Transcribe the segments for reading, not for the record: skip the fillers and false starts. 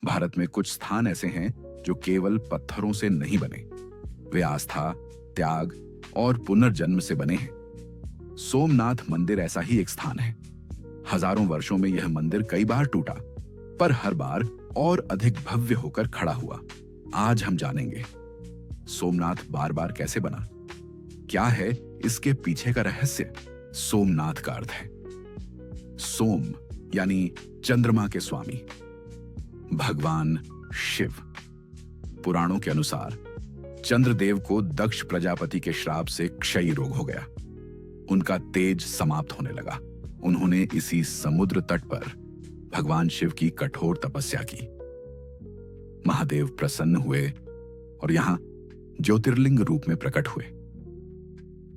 भारत में कुछ स्थान ऐसे हैं जो केवल पत्थरों से नहीं बने, वे आस्था, त्याग और पुनर्जन्म से बने हैं। सोमनाथ मंदिर ऐसा ही एक स्थान है। हजारों वर्षों में यह मंदिर कई बार टूटा, पर हर बार और अधिक भव्य होकर खड़ा हुआ। आज हम जानेंगे सोमनाथ बार बार कैसे बना, क्या है इसके पीछे का रहस्य। सोमनाथ का अर्थ है सोम यानी चंद्रमा के स्वामी, भगवान शिव। पुराणों के अनुसार चंद्रदेव को दक्ष प्रजापति के श्राप से क्षय रोग हो गया। उनका तेज समाप्त होने लगा। उन्होंने इसी समुद्र तट पर भगवान शिव की कठोर तपस्या की। महादेव प्रसन्न हुए और यहां ज्योतिर्लिंग रूप में प्रकट हुए।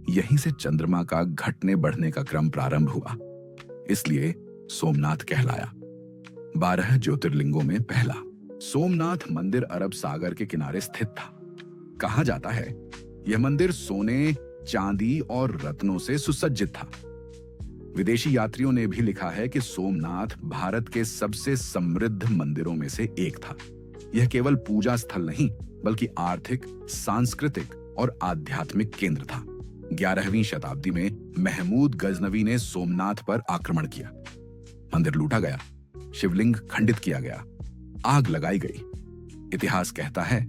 यहीं से चंद्रमा का घटने बढ़ने का क्रम प्रारंभ हुआ, इसलिए सोमनाथ कहलाया। 12 ज्योतिर्लिंगों में पहला। सोमनाथ मंदिर अरब सागर के किनारे स्थित था। कहा जाता है यह मंदिर सोने, चांदी और रत्नों से सुसज्जित था। विदेशी यात्रियों ने भी लिखा है कि सोमनाथ भारत के सबसे समृद्ध मंदिरों में से एक था। यह केवल पूजा स्थल नहीं, बल्कि आर्थिक, सांस्कृतिक और आध्यात्मिक केंद्र था। 11वीं शताब्दी में महमूद गजनवी ने सोमनाथ पर आक्रमण किया। मंदिर लूटा गया, शिवलिंग खंडित किया गया, आग लगाई गई। इतिहास कहता है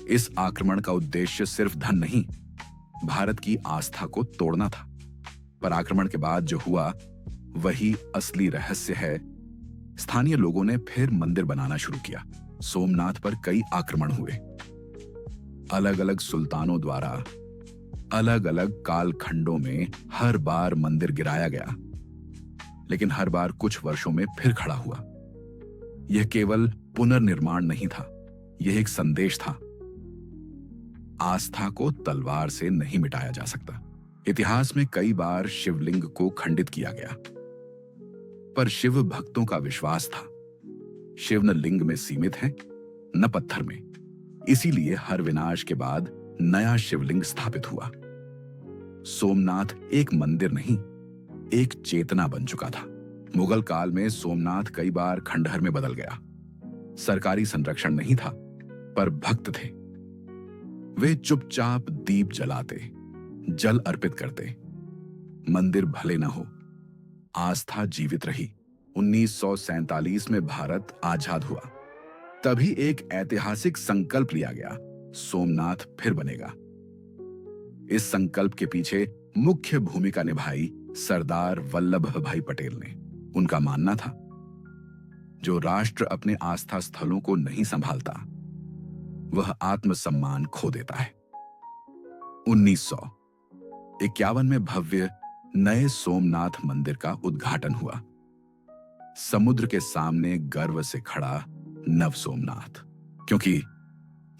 इस आक्रमण का उद्देश्य सिर्फ धन नहीं, भारत की आस्था को तोड़ना था। पर आक्रमण के बाद जो हुआ वही असली रहस्य है। स्थानीय लोगों ने फिर मंदिर बनाना शुरू किया। सोमनाथ पर कई आक्रमण हुए। अलग अलग सुल्तानों द्वारा अलग अलग कालखंडों में हर बार मंदिर गिराया गया, लेकिन हर बार कुछ वर्षों में फिर खड़ा हुआ। यह केवल पुनर्निर्माण नहीं था, यह एक संदेश था। आस्था को तलवार से नहीं मिटाया जा सकता। इतिहास में कई बार शिवलिंग को खंडित किया गया, पर शिव भक्तों का विश्वास था शिव न लिंग में सीमित है, न पत्थर में। इसीलिए हर विनाश के बाद नया शिवलिंग स्थापित हुआ। सोमनाथ एक मंदिर नहीं, एक चेतना बन चुका था। मुगल काल में सोमनाथ कई बार खंडहर में बदल गया। सरकारी संरक्षण नहीं था, पर भक्त थे। वे चुपचाप दीप जलाते, जल अर्पित करते। मंदिर भले न हो, आस्था जीवित रही। 1947 में भारत आजाद हुआ। तभी एक ऐतिहासिक संकल्प लिया गया, सोमनाथ फिर बनेगा। इस संकल्प के पीछे मुख्य भूमिका निभाई सरदार वल्लभ भाई पटेल ने। उनका मानना था जो राष्ट्र अपने आस्था स्थलों को नहीं संभालता, वह आत्मसम्मान खो देता है। 1951 में भव्य नए सोमनाथ मंदिर का उद्घाटन हुआ। समुद्र के सामने गर्व से खड़ा नव सोमनाथ, क्योंकि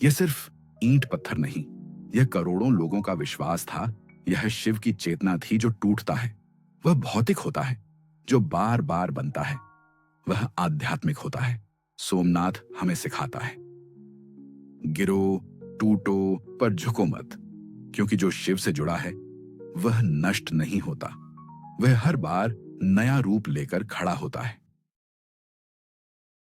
यह सिर्फ ईंट पत्थर नहीं, यह करोड़ों लोगों का विश्वास था। यह शिव की चेतना थी। जो टूटता है वह भौतिक होता है, जो बार बार बनता है वह आध्यात्मिक होता है। सोमनाथ हमें सिखाता है गिरो, टूटो, पर झुको मत, क्योंकि जो शिव से जुड़ा है वह नष्ट नहीं होता। वह हर बार नया रूप लेकर खड़ा होता है।